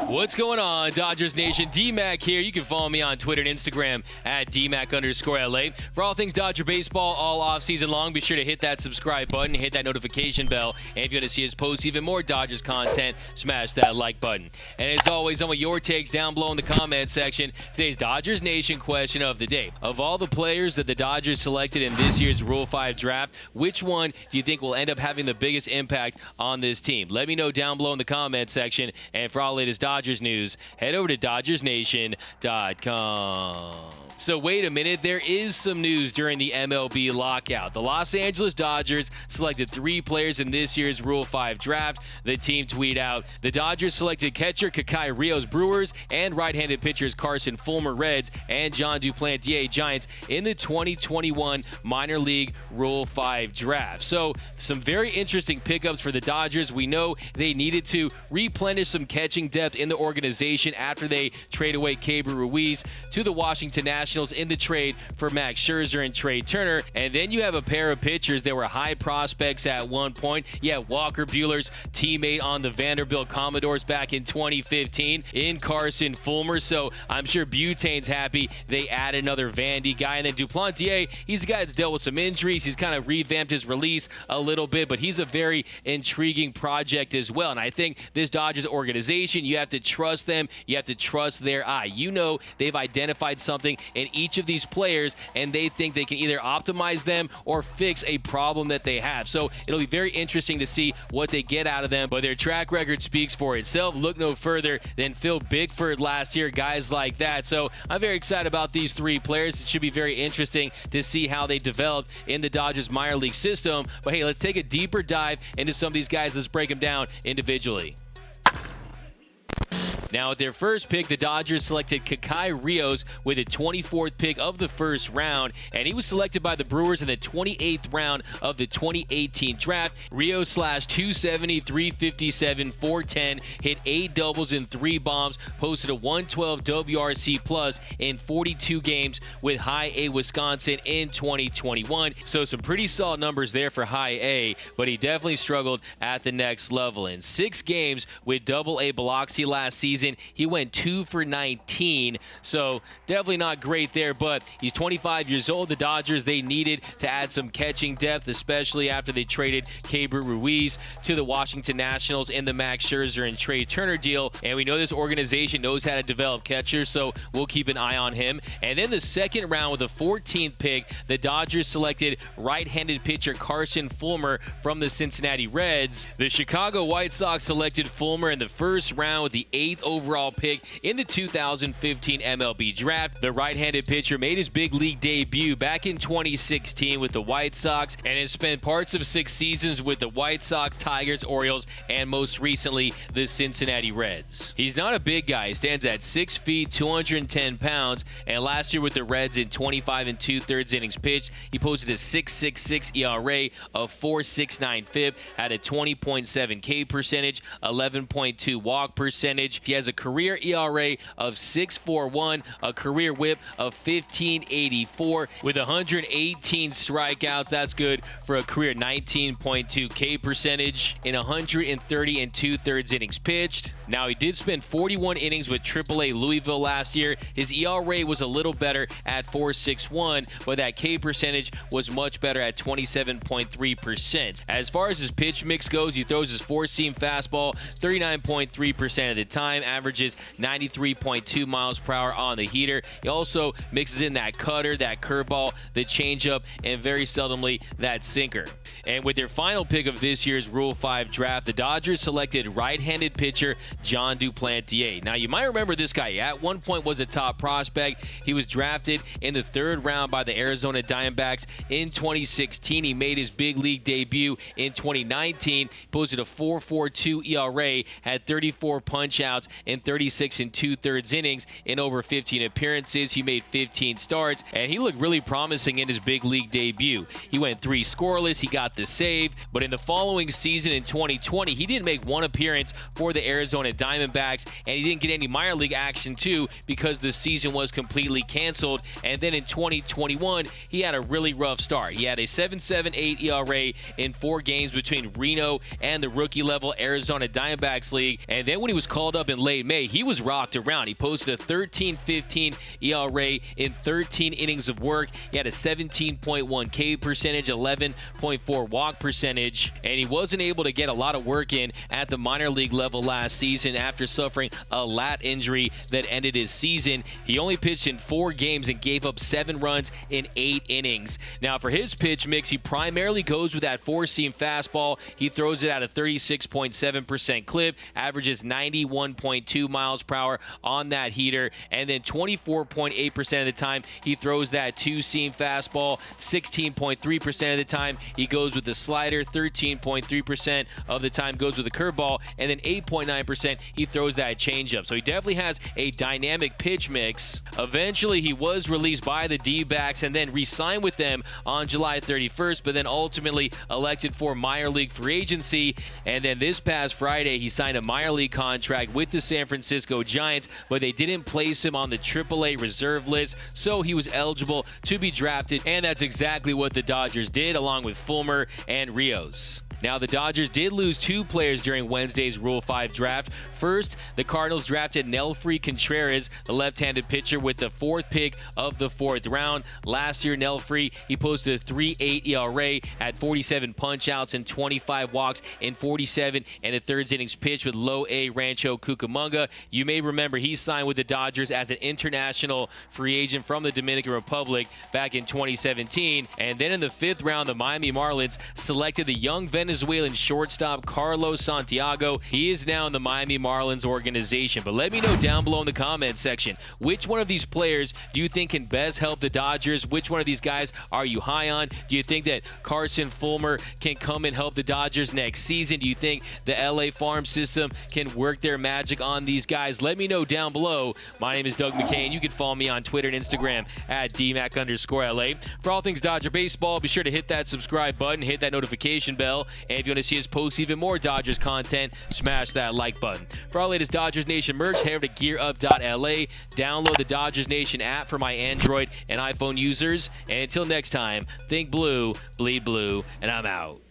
What's going on, Dodgers Nation? D-Mac here. You can follow me on Twitter and Instagram at DMac_LA. For all things Dodger baseball all off-season long, be sure to hit that subscribe button, hit that notification bell, and if you want to see us post even more Dodgers content, smash that like button. And as always, I want your takes down below in the comment section. Today's Dodgers Nation question of the day. Of all the players that the Dodgers selected in this year's Rule 5 draft, which one do you think will end up having the biggest impact on this team? Let me know down below in the comment section. And for all the latest Dodgers news, head over to DodgersNation.com. So wait a minute, there is some news during the MLB lockout. The Los Angeles Dodgers selected 3 players in this year's Rule 5 draft. The team tweet out, the Dodgers selected catcher Kekai Rios, Brewers, and right-handed pitchers Carson, Fulmer, Reds, and Jon Duplantier, Giants, in the 2021 minor league Rule 5 draft. So some very interesting pickups for the Dodgers. We know they needed to replenish some catching depth in the organization after they trade away Kekai Rios to the Washington Nationals in the trade for Max Scherzer and Trey Turner. And then you have a pair of pitchers that were high prospects at one point. Yeah, Walker Buehler's teammate on the Vanderbilt Commodores back in 2015 in Carson Fulmer. So I'm sure Butane's happy they add another Vandy guy. And then Duplantier, he's the guy that's dealt with some injuries. He's kind of revamped his release a little bit, but he's a very intriguing project as well. And I think this Dodgers organization, you have to trust them. You have to trust their eye. You know they've identified something in each of these players, and they think they can either optimize them or fix a problem that they have. So it'll be very interesting to see what they get out of them, but their track record speaks for itself. Look no further than Phil Bickford last year, guys like that. So I'm very excited about these 3 players. It should be very interesting to see how they develop in the Dodgers minor league system. But hey, let's take a deeper dive into some of these guys. Let's break them down individually. Now, at their first pick, the Dodgers selected Kekai Rios with the 24th pick of the first round, and he was selected by the Brewers in the 28th round of the 2018 draft. Rios slashed 270, 357, 410, hit 8 doubles and 3 bombs, posted a 112 WRC plus in 42 games with High A Wisconsin in 2021. So some pretty solid numbers there for High A, but he definitely struggled at the next level. In 6 games with Double A Biloxi last season, he went 2 for 19, so definitely not great there, but he's 25 years old. The Dodgers, they needed to add some catching depth, especially after they traded Kekai Rios to the Washington Nationals in the Max Scherzer and Trey Turner deal, and we know this organization knows how to develop catchers, so we'll keep an eye on him. And then the second round with the 14th pick, the Dodgers selected right-handed pitcher Carson Fulmer from the Cincinnati Reds. The Chicago White Sox selected Fulmer in the first round with the 8th overall pick in the 2015 MLB draft. The right-handed pitcher made his big league debut back in 2016 with the White Sox and has spent parts of 6 seasons with the White Sox, Tigers, Orioles, and most recently the Cincinnati Reds. He's not a big guy. He stands at 6 feet, 210 pounds, and last year with the Reds in 25 2/3 innings pitched, he posted a 6.66 ERA, a 4.69 FIP, had a 20.7 K percentage, 11.2 walk percentage. He has a career ERA of 6.41, a career whip of 15.84 with 118 strikeouts. That's good for a career 19.2 K percentage in 130 2/3 innings pitched. Now, he did spend 41 innings with AAA Louisville last year. His ERA was a little better at 4.61, but that K percentage was much better at 27.3%. As far as his pitch mix goes, he throws his four-seam fastball 39.3% of the time, averages 93.2 miles per hour on the heater. He also mixes in that cutter, that curveball, the changeup, and very seldomly that sinker. And with their final pick of this year's Rule 5 draft, the Dodgers selected right-handed pitcher Jon Duplantier. Now, you might remember this guy. At one point was a top prospect. He was drafted in the 3rd round by the Arizona Diamondbacks in 2016. He made his big league debut in 2019. He posted a 4.42 ERA, had 34 punch-outs in 36 2/3 innings in over 15 appearances. He made 15 starts, and he looked really promising in his big league debut. He went 3 scoreless. He got got the save. But in the following season in 2020, he didn't make one appearance for the Arizona Diamondbacks, and he didn't get any minor league action too because the season was completely canceled. And then in 2021, he had a really rough start. He had a 7.78 ERA in 4 games between Reno and the rookie-level Arizona Diamondbacks League. And then when he was called up in late May, he was rocked around. He posted a 13.15 ERA in 13 innings of work. He had a 17.1 K percentage, 11.4 walk percentage, and he wasn't able to get a lot of work in at the minor league level last season after suffering a lat injury that ended his season. He only pitched in 4 games and gave up 7 runs in 8 innings. Now, for his pitch mix, he primarily goes with that 4-seam fastball. He throws it at a 36.7% clip, averages 91.2 miles per hour on that heater, and then 24.8% of the time he throws that 2-seam fastball. 16.3% of the time he goes with the slider. 13.3% of the time goes with the curveball, and then 8.9% he throws that changeup. So he definitely has a dynamic pitch mix. Eventually, he was released by the D-backs and then re-signed with them on July 31st, but then ultimately elected for minor league free agency. And then this past Friday, he signed a minor league contract with the San Francisco Giants, but they didn't place him on the AAA reserve list, so he was eligible to be drafted, and that's exactly what the Dodgers did, along with Fulmer and Rios. Now, the Dodgers did lose 2 players during Wednesday's Rule 5 draft. First, the Cardinals drafted Nelfry Contreras, the left-handed pitcher, with the 4th pick of the 4th round. Last year, Nelfry, he posted a 3.8 ERA, had 47 punch-outs and 25 walks in 47 and a third innings pitched with low A Rancho Cucamonga. You may remember he signed with the Dodgers as an international free agent from the Dominican Republic back in 2017. And then in the 5th round, the Miami Marlins selected the young Venezuelan shortstop Carlos Santiago. He is now in the Miami Marlins organization. But let me know down below in the comments section, which one of these players do you think can best help the Dodgers? Which one of these guys are you high on? Do you think that Carson, Fulmer can come and help the Dodgers next season? Do you think the LA farm system can work their magic on these guys? Let me know down below. My name is Doug McKay, and you can follow me on Twitter and Instagram at DMac_LA. For all things Dodger baseball, be sure to hit that subscribe button, hit that notification bell. And if you want to see us post even more Dodgers content, smash that like button. For our latest Dodgers Nation merch, head over to gearup.la. Download the Dodgers Nation app for my Android and iPhone users. And until next time, think blue, bleed blue, and I'm out.